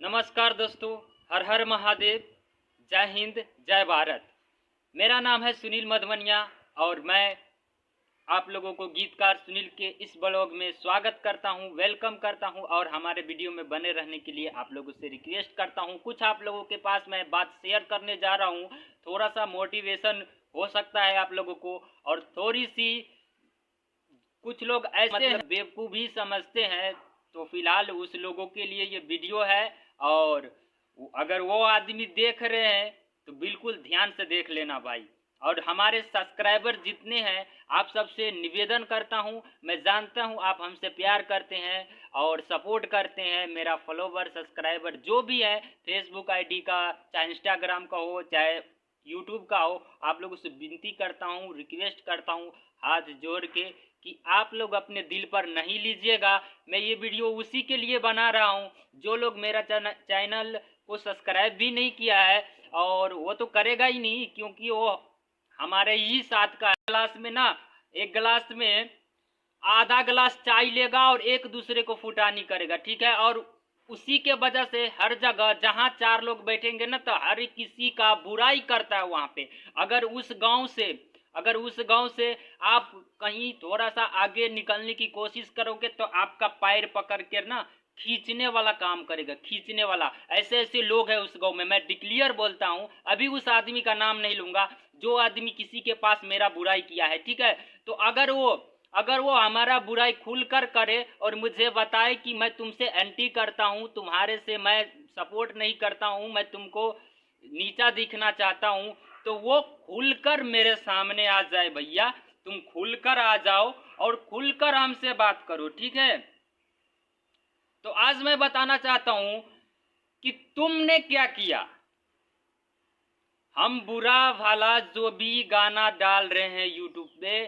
नमस्कार दोस्तों, हर हर महादेव, जय हिंद, जय भारत। मेरा नाम है सुनील मधवनिया और मैं आप लोगों को गीतकार सुनील के इस ब्लॉग में स्वागत करता हूं, वेलकम करता हूं और हमारे वीडियो में बने रहने के लिए आप लोगों से रिक्वेस्ट करता हूं। कुछ आप लोगों के पास मैं बात शेयर करने जा रहा हूं, थोड़ा सा मोटिवेशन हो सकता है आप लोगों को और थोड़ी सी कुछ लोग ऐसे बेवकूफ़ भी समझते हैं, तो फिलहाल उस लोगों के लिए ये वीडियो है। और अगर वो आदमी देख रहे हैं तो बिल्कुल ध्यान से देख लेना भाई। और हमारे सब्सक्राइबर जितने हैं, आप सबसे निवेदन करता हूं, मैं जानता हूं आप हमसे प्यार करते हैं और सपोर्ट करते हैं। मेरा फॉलोवर सब्सक्राइबर जो भी है, फेसबुक आईडी का चाहे इंस्टाग्राम का हो चाहे यूट्यूब का हो, आप लोगों से विनती करता हूँ, रिक्वेस्ट करता हूँ हाथ जोड़ के कि आप लोग अपने दिल पर नहीं लीजिएगा। मैं ये वीडियो उसी के लिए बना रहा हूँ जो लोग मेरा चैनल को सब्सक्राइब भी नहीं किया है, और वो तो करेगा ही नहीं क्योंकि वो हमारे ही साथ का गिलास में ना, एक गिलास में आधा गिलास चाय लेगा और एक दूसरे को फुटानी करेगा, ठीक है। और उसी के वजह से हर जगह जहाँ चार लोग बैठेंगे ना, तो हर किसी का बुराई करता है वहाँ पे। अगर उस गांव से आप कहीं थोड़ा सा आगे निकलने की कोशिश करोगे तो आपका पैर पकड़ कर ना खींचने वाला काम करेगा, खींचने वाला। ऐसे ऐसे लोग हैं उस गांव में, मैं डिक्लियर बोलता हूँ। अभी उस आदमी का नाम नहीं लूंगा जो आदमी किसी के पास मेरा बुराई किया है, ठीक है। तो अगर वो हमारा बुराई खुलकर करे और मुझे बताए कि मैं तुमसे एंटी करता हूँ, तुम्हारे से मैं सपोर्ट नहीं करता हूँ, मैं तुमको नीचा दिखना चाहता हूँ, तो वो खुलकर मेरे सामने आ जाए भैया। तुम खुलकर आ जाओ और खुलकर हमसे बात करो, ठीक है। तो आज मैं बताना चाहता हूं कि तुमने क्या किया। हम बुरा भला जो भी गाना डाल रहे हैं यूट्यूब पे,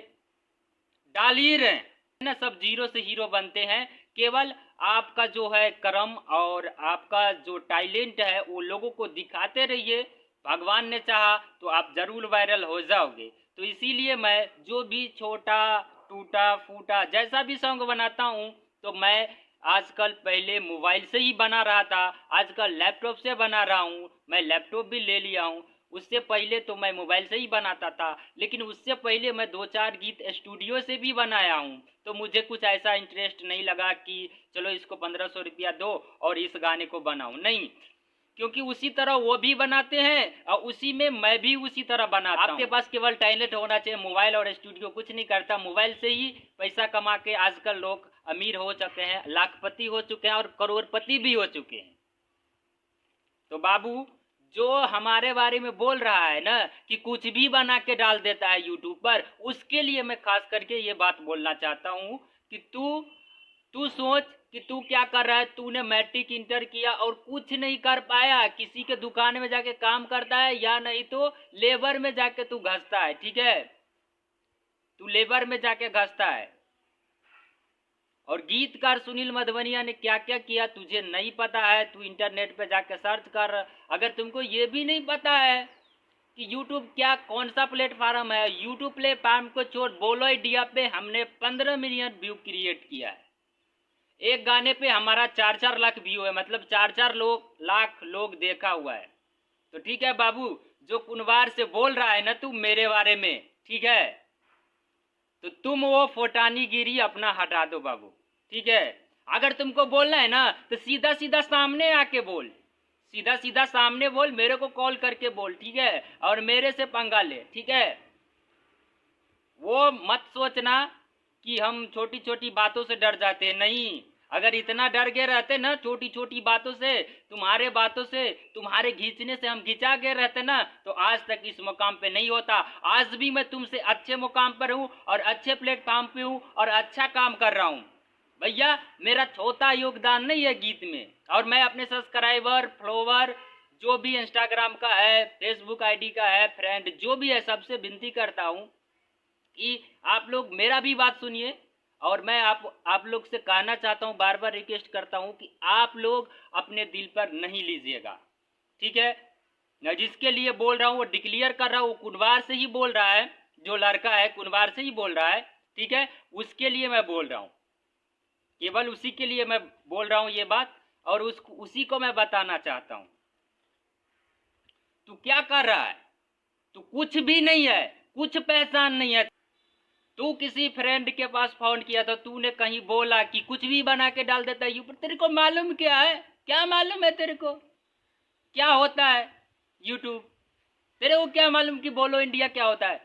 डाल ही रहे हैं ना, सब जीरो से हीरो बनते हैं। केवल आपका जो है कर्म और आपका जो टैलेंट है वो लोगों को दिखाते रहिए। भगवान ने चाहा तो आप जरूर वायरल हो जाओगे। तो इसीलिए मैं जो भी छोटा टूटा फूटा जैसा भी सॉन्ग बनाता हूँ, तो मैं आजकल पहले मोबाइल से ही बना रहा था, आजकल लैपटॉप से बना रहा हूँ। मैं लैपटॉप भी ले लिया हूँ। उससे पहले तो मैं मोबाइल से ही बनाता था, लेकिन उससे पहले मैं 2-4 गीत स्टूडियो से भी बनाया हूँ। तो मुझे कुछ ऐसा इंटरेस्ट नहीं लगा कि चलो इसको 1500 रुपया दो और इस गाने को बनाऊँ, नहीं। क्योंकि उसी तरह वो भी बनाते हैं और उसी में मैं भी उसी तरह बनाता हूँ। आपके पास केवल टैलेंट होना चाहिए, मोबाइल और स्टूडियो कुछ नहीं करता। मोबाइल से ही पैसा कमा के आजकल लोग अमीर हो चुके हैं, लाखपति हो चुके हैं और करोड़पति भी हो चुके हैं। तो बाबू, जो हमारे बारे में बोल रहा है ना कि कुछ भी बना के डाल देता है यूट्यूब पर, उसके लिए मैं खास करके ये बात बोलना चाहता हूँ कि तू सोच कि तू क्या कर रहा है। तूने मैट्रिक इंटर किया और कुछ नहीं कर पाया, किसी के दुकान में जाके काम करता है या नहीं तो लेबर में जाके तू घसता है, ठीक है। तू लेबर में जाके घसता है। और गीतकार सुनील मधवनिया ने क्या क्या किया तुझे नहीं पता है, तू इंटरनेट पे जाके सर्च कर। अगर तुमको ये भी नहीं पता है कि यूट्यूब क्या कौन सा प्लेटफार्म है, यूट्यूब प्लेटफार्म को छोड़, बोलो इंडिया पे हमने 15 मिलियन व्यू क्रिएट किया है। एक गाने पे हमारा 4-4 लाख व्यू है, मतलब 4-4 लाख लोग देखा हुआ है। तो ठीक है बाबू, जो कुनवार से बोल रहा है ना तू मेरे बारे में, ठीक है, तो तुम वो फोटानीगिरी अपना हटा दो बाबू, ठीक है। अगर तुमको बोलना है ना तो सीधा सीधा सामने आके बोल, सीधा सीधा सामने बोल, मेरे को कॉल करके बोल, ठीक है, और मेरे से पंगा ले, ठीक है। वो मत सोचना कि हम छोटी छोटी बातों से डर जाते हैं, नहीं। अगर इतना डर गए रहते ना छोटी छोटी बातों से, तुम्हारे बातों से, तुम्हारे खींचने से हम खिंचा गए रहते ना, तो आज तक इस मुकाम पे नहीं होता। आज भी मैं तुमसे अच्छे मुकाम पर हूँ और अच्छे प्लेटफॉर्म पे हूँ और अच्छा काम कर रहा हूँ भैया। मेरा छोटा योगदान नहीं है गीत में। और मैं अपने सब्सक्राइबर फॉलोवर जो भी इंस्टाग्राम का है, फेसबुक आईडी का है, फ्रेंड जो भी है, सबसे विनती करता हूँ कि आप लोग मेरा भी बात सुनिए। और मैं आप लोग से कहना चाहता हूँ, बार बार रिक्वेस्ट करता हूँ कि आप लोग अपने दिल पर नहीं लीजिएगा, ठीक है। मैं जिसके लिए बोल रहा हूँ वो डिक्लेयर कर रहा हूँ, वो कुनवार से ही बोल रहा है, जो लड़का है कुनवार से ही बोल रहा है, ठीक है। उसके लिए मैं बोल रहा हूँ, केवल उसी के लिए मैं बोल रहा हूँ ये बात। और उसी को मैं बताना चाहता हूँ। तू क्या कर रहा है? तू कुछ भी नहीं है, कुछ पहचान नहीं है। तू किसी फ्रेंड के पास फोन किया तो तूने कहीं बोला कि कुछ भी बना के डाल देता है यूट्यूब। तेरे को मालूम क्या है? क्या मालूम है तेरे को क्या होता है यूट्यूब? तेरे को क्या मालूम कि बोलो इंडिया क्या होता है?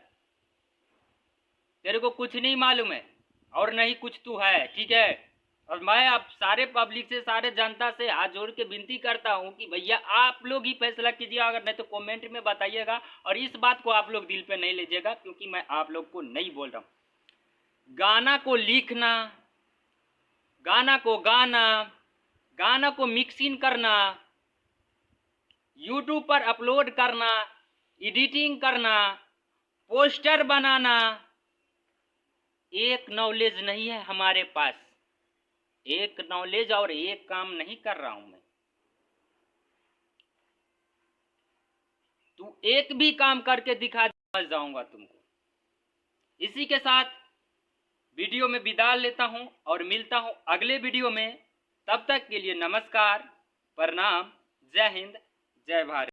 तेरे को कुछ नहीं मालूम है और नहीं कुछ तू है, ठीक है। और मैं आप सारे पब्लिक से, सारे जनता से हाथ जोड़ के विनती करता हूं कि भैया आप लोग ही फैसला कीजिए, अगर नहीं तो कमेंट में बताइएगा। और इस बात को आप लोग दिल पे नहीं लीजिएगा, क्योंकि मैं आप लोग को नहीं बोल रहा हूं। गाना को लिखना, गाना को गाना, गाना को मिक्सिंग करना, यूट्यूब पर अपलोड करना, एडिटिंग करना, पोस्टर बनाना, एक नॉलेज नहीं है हमारे पास। एक नॉलेज और एक काम नहीं कर रहा हूं मैं। तू एक भी काम करके दिखा, समझ जाऊंगा तुमको। इसी के साथ वीडियो में विदा लेता हूं और मिलता हूं अगले वीडियो में। तब तक के लिए नमस्कार, प्रणाम, जय हिंद, जय भारत।